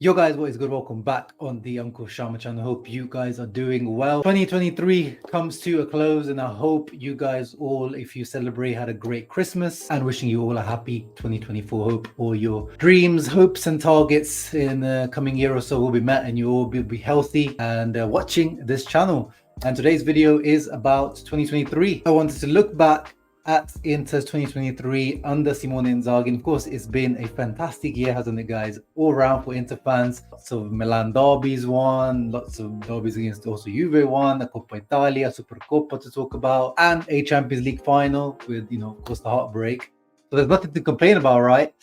Yo guys, what is good? Welcome back on the Uncle Sharma channel. Hope you guys are doing well. 2023 comes to a close and I hope you guys all, if you celebrate, had a great Christmas, and wishing you all a happy 2024. Hope all your dreams, hopes and targets in the coming year or so will be met and you all will be healthy and watching this channel. And today's video is about 2023. I wanted to look back at Inter's 2023 under Simone Inzaghi. And of course, it's been a fantastic year, hasn't it, guys? All around for Inter fans. Lots of Milan derbies won, lots of derbies against also Juve won, a Coppa Italia, Supercoppa to talk about, and a Champions League final with, of course, the heartbreak. So there's nothing to complain about, right?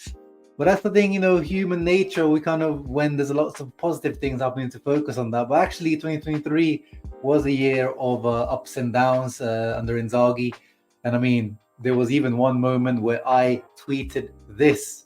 But that's the thing, human nature, we kind of, when there's lots of positive things happening, to focus on that. But actually, 2023 was a year of ups and downs under Inzaghi. And I mean, there was even one moment where I tweeted this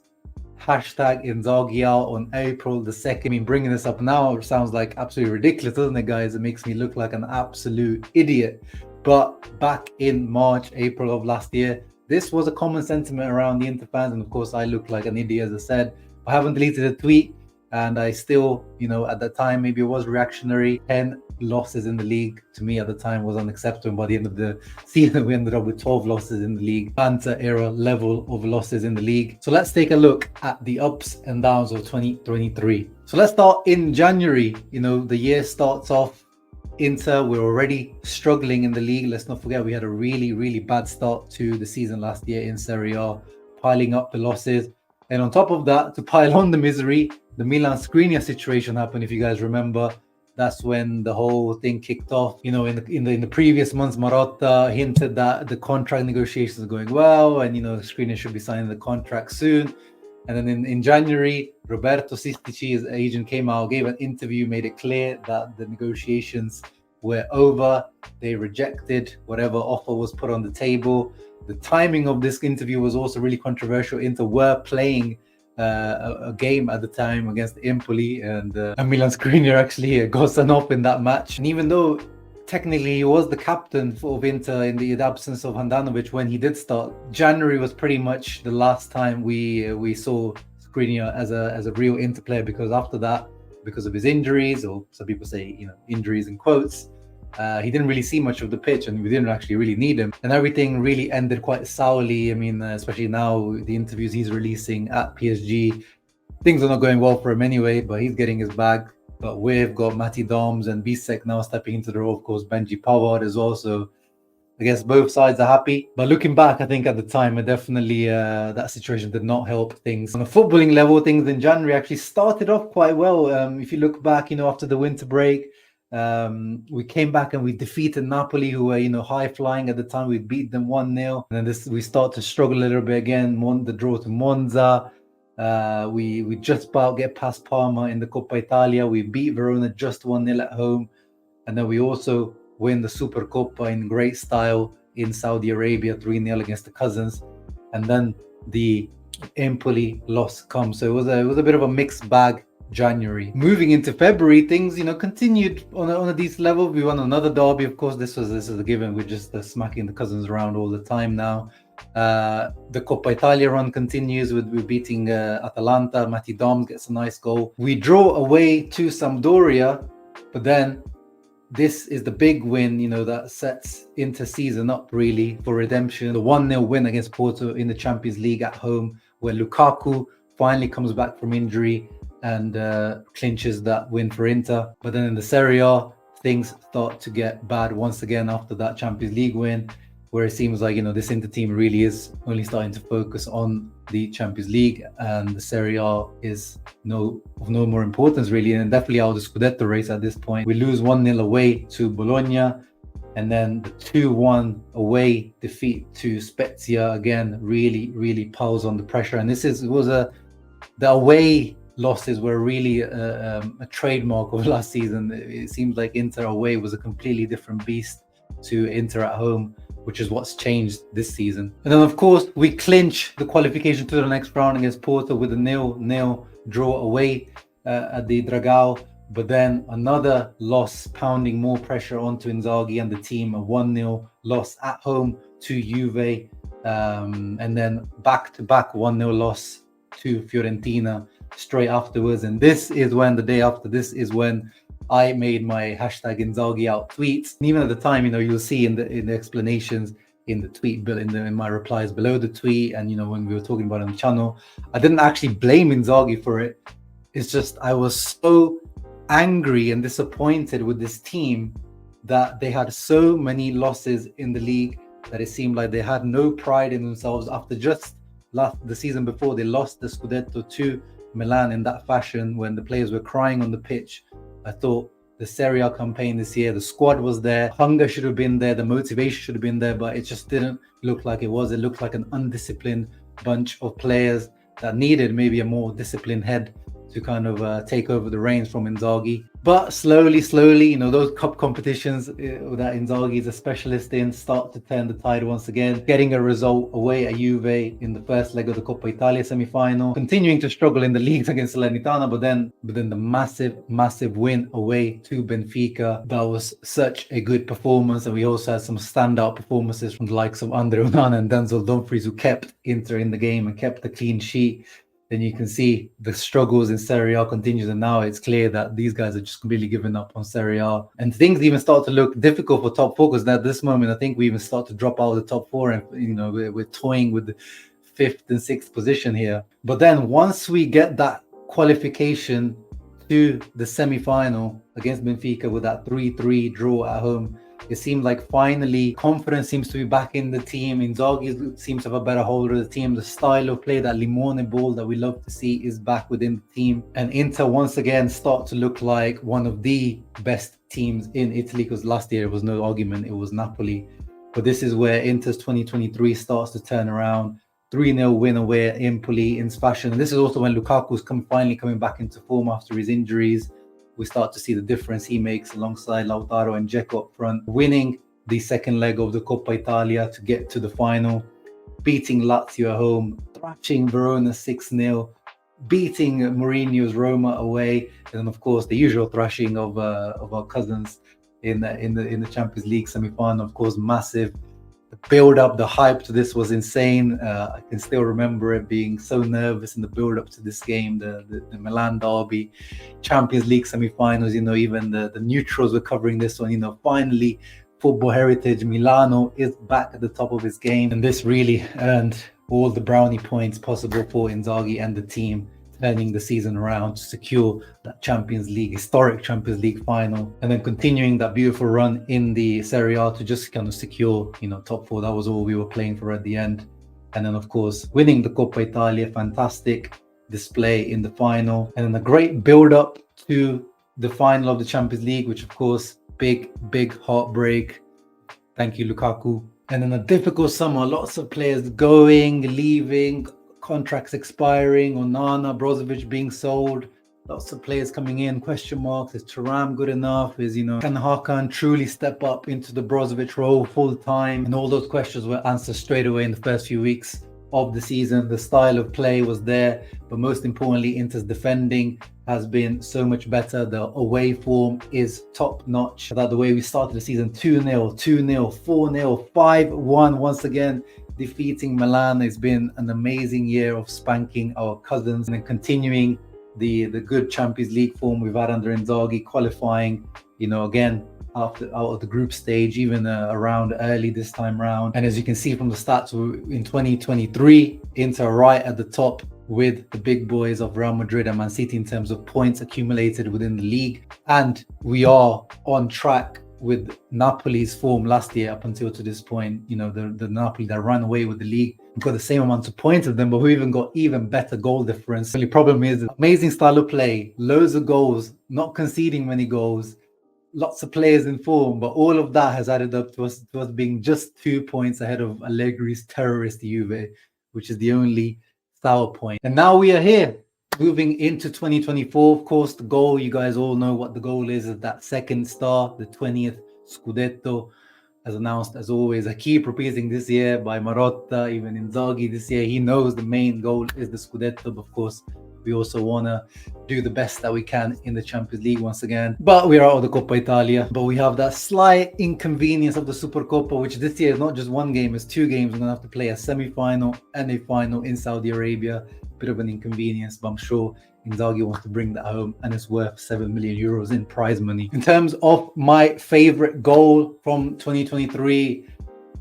hashtag InzaghiOut on April the 2nd. I mean, bringing this up now sounds like absolutely ridiculous, doesn't it, guys? It makes me look like an absolute idiot. But back in March, April of last year, this was a common sentiment around the Inter fans. And of course, I look like an idiot, as I said. I haven't deleted a tweet. And I still, at that time, maybe it was reactionary. 10 losses in the league to me at the time was unacceptable. By the end of the season, we ended up with 12 losses in the league. Banter era level of losses in the league. So let's take a look at the ups and downs of 2023. So let's start in January. The year starts off. Inter, we're already struggling in the league. Let's not forget we had a really, really bad start to the season last year in Serie A, piling up the losses. And on top of that, to pile on the misery, the Milan Skriniar situation happened. If you guys remember, that's when the whole thing kicked off. In the previous months, Marotta hinted that the contract negotiations are going well, and Skriniar should be signing the contract soon. And then in January, Roberto Sistici, his agent, came out, gave an interview, made it clear that the negotiations were over. They rejected whatever offer was put on the table. The timing of this interview was also really controversial. Inter were playing a game at the time against Empoli, and Milan Skriniar actually got sent off in that match. And even though technically he was the captain of Inter in the absence of Handanovic when he did start, January was pretty much the last time we saw Skriniar as a real Inter player, because after that, because of his injuries, or some people say injuries in quotes, he didn't really see much of the pitch, and we didn't actually really need him. And everything really ended quite sourly. I mean, especially now, the interviews he's releasing at PSG, things are not going well for him anyway, but he's getting his bag. But we've got Matty Doms and Bisek now stepping into the role. Of course, Benji Pavard is also. I guess both sides are happy. But looking back, I think at the time, it definitely that situation did not help things. On a footballing level, things in January actually started off quite well. If you look back, after the winter break, we came back and we defeated Napoli, who were high flying at the time. We beat them 1-0, and then we start to struggle a little bit again. The draw to Monza, we just about get past Parma in the Coppa Italia. We beat Verona just 1-0 at home, and then we also win the Supercoppa in great style in Saudi Arabia, 3-0 against the cousins. And then the Empoli loss comes. So it was a bit of a mixed bag January. Moving into February, things continued on a decent level. We won another derby. Of course, this is a given. We're just smacking the cousins around all the time now. The Coppa Italia run continues with beating Atalanta. Matty Dom gets a nice goal. We draw away to Sampdoria, but then this is the big win, that sets Inter season up really for redemption. The 1-0 win against Porto in the Champions League at home, where Lukaku finally comes back from injury and clinches that win for Inter. But then in the Serie A, things start to get bad once again after that Champions League win, where it seems like, this Inter team really is only starting to focus on the Champions League, and the Serie A is of no more importance really, and definitely out of the Scudetto race at this point. We lose 1-0 away to Bologna, and then the 2-1 away defeat to Spezia again really, really piles on the pressure. And the away losses were really a trademark of last season. It seems like Inter away was a completely different beast to Inter at home, which is what's changed this season. And then, of course, we clinch the qualification to the next round against Porto with a 0-0 draw away at the Dragao. But then another loss, pounding more pressure onto Inzaghi and the team, a 1-0 loss at home to Juve. And then back-to-back 1-0 loss to Fiorentina straight afterwards. And this is when, the day after this is when I made my hashtag InzaghiOut tweets. And even at the time, you'll see in the explanations in the tweet, but in my replies below the tweet, and when we were talking about it on the channel, I didn't actually blame Inzaghi for it. It's just I was so angry and disappointed with this team that they had so many losses in the league that it seemed like they had no pride in themselves after just the season before they lost the Scudetto to Milan in that fashion when the players were crying on the pitch. I thought the Serie A campaign this year, the squad was there, hunger should have been there, the motivation should have been there, but it just didn't look like it was. It looked like an undisciplined bunch of players that needed maybe a more disciplined head to kind of take over the reins from Inzaghi. But slowly, those cup competitions that Inzaghi is a specialist in start to turn the tide once again. Getting a result away at Juve in the first leg of the Coppa Italia semi-final. Continuing to struggle in the leagues against Salernitana, but then the massive win away to Benfica. That was such a good performance. And we also had some standout performances from the likes of Andre Onana and Denzel Dumfries, who kept Inter in the game and kept the clean sheet. Then you can see the struggles in Serie A continues, and now it's clear that these guys are just completely giving up on Serie A, and things even start to look difficult for top four, because at this moment I think we even start to drop out of the top four, and we're toying with the 5th and 6th position here. But then once we get that qualification to the semi-final against Benfica with that 3-3 draw at home, it seemed like finally confidence seems to be back in the team. Inzaghi seems to have a better hold of the team. The style of play, that Limone ball that we love to see, is back within the team. And Inter once again start to look like one of the best teams in Italy, because last year it was no argument, it was Napoli. But this is where Inter's 2023 starts to turn around. 3-0 win away at Empoli in fashion. And this is also when Lukaku's finally coming back into form after his injuries. We start to see the difference he makes alongside Lautaro and Dzeko up front, winning the second leg of the Coppa Italia to get to the final, beating Lazio at home, thrashing Verona 6-0, beating Mourinho's Roma away, and then of course the usual thrashing of our cousins in the Champions League semi-final. Of course, massive. The build-up, the hype to this was insane. I can still remember it, being so nervous in the build-up to this game, the Milan derby, Champions League semi-finals. Even the neutrals were covering this one. Finally, football heritage Milano is back at the top of its game, and this really earned all the brownie points possible for Inzaghi and the team, turning the season around to secure that historic Champions League final, and then continuing that beautiful run in the Serie A to just kind of secure, top four. That was all we were playing for at the end. And then, of course, winning the Coppa Italia, fantastic display in the final, and then a great build-up to the final of the Champions League, which, of course, big heartbreak. Thank you, Lukaku. And then a difficult summer, lots of players going, leaving, contracts expiring, Onana, Brozovic being sold, lots of players coming in, question marks. Is Thuram good enough? Can Hakan truly step up into the Brozovic role full time? And all those questions were answered straight away in the first few weeks of the season. The style of play was there, but most importantly, Inter's defending has been so much better. The away form is top notch. That the way we started the season, 2-0, 2-0, 4-0, 5-1 once again, defeating Milan. It's been an amazing year of spanking our cousins, and then continuing the good Champions League form we've had under Inzaghi, qualifying, again out of the group stage, even around early this time round. And as you can see from the stats, in 2023, Inter right at the top with the big boys of Real Madrid and Man City in terms of points accumulated within the league. And we are on track with Napoli's form last year up until to this point. The Napoli that ran away with the league, we've got the same amount of points as them, but we even got even better goal difference. The only problem is amazing style of play, loads of goals, not conceding many goals, lots of players in form, but all of that has added up to us being just 2 points ahead of Allegri's terrorist Juve, which is the only sour point. And now we are here, moving into 2024. Of course, the goal, you guys all know what the goal is that second star, the 20th Scudetto, as announced as always. I keep repeating this year by Marotta, even Inzaghi this year. He knows the main goal is the Scudetto, but of course, we also want to do the best that we can in the Champions League once again. But we're out of the Coppa Italia. But we have that slight inconvenience of the Supercoppa, which this year is not just one game, it's 2 games. We're going to have to play a semi-final and a final in Saudi Arabia. Bit of an inconvenience, but I'm sure Inzaghi wants to bring that home, and it's worth 7 million euros in prize money. In terms of my favorite goal from 2023,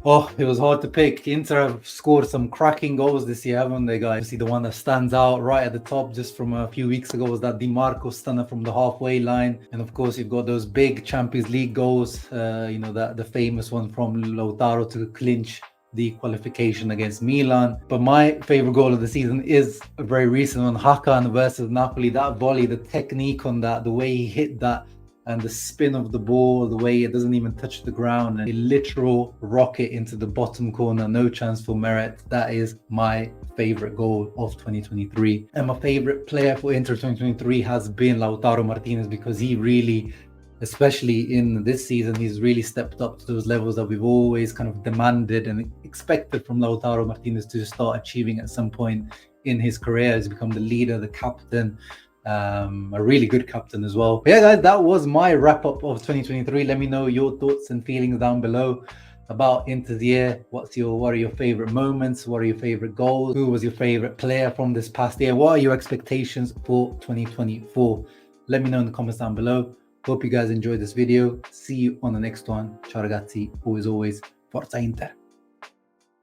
oh, it was hard to pick. Inter have scored some cracking goals this year, haven't they, guys? See, the one that stands out right at the top just from a few weeks ago was that Di Marco stunner from the halfway line. And of course, you've got those big Champions League goals, the famous one from Lautaro to clinch the qualification against Milan. But my favorite goal of the season is a very recent one, Hakan versus Napoli. That volley, the technique on that, the way he hit that, and the spin of the ball, the way it doesn't even touch the ground, and a literal rocket into the bottom corner, no chance for merit. That is my favorite goal of 2023. And my favorite player for Inter 2023 has been Lautaro Martinez, because he really, especially in this season, he's really stepped up to those levels that we've always kind of demanded and expected from Lautaro Martinez to start achieving at some point in his career. He's become the leader, the captain, a really good captain as well. But yeah, guys, that was my wrap up of 2023. Let me know your thoughts and feelings down below about Inter's year. What are your favorite moments? What are your favorite goals? Who was your favorite player from this past year? What are your expectations for 2024? Let me know in the comments down below. Hope you guys enjoyed this video. See you on the next one. Ciao ragazzi, always Forza Inter.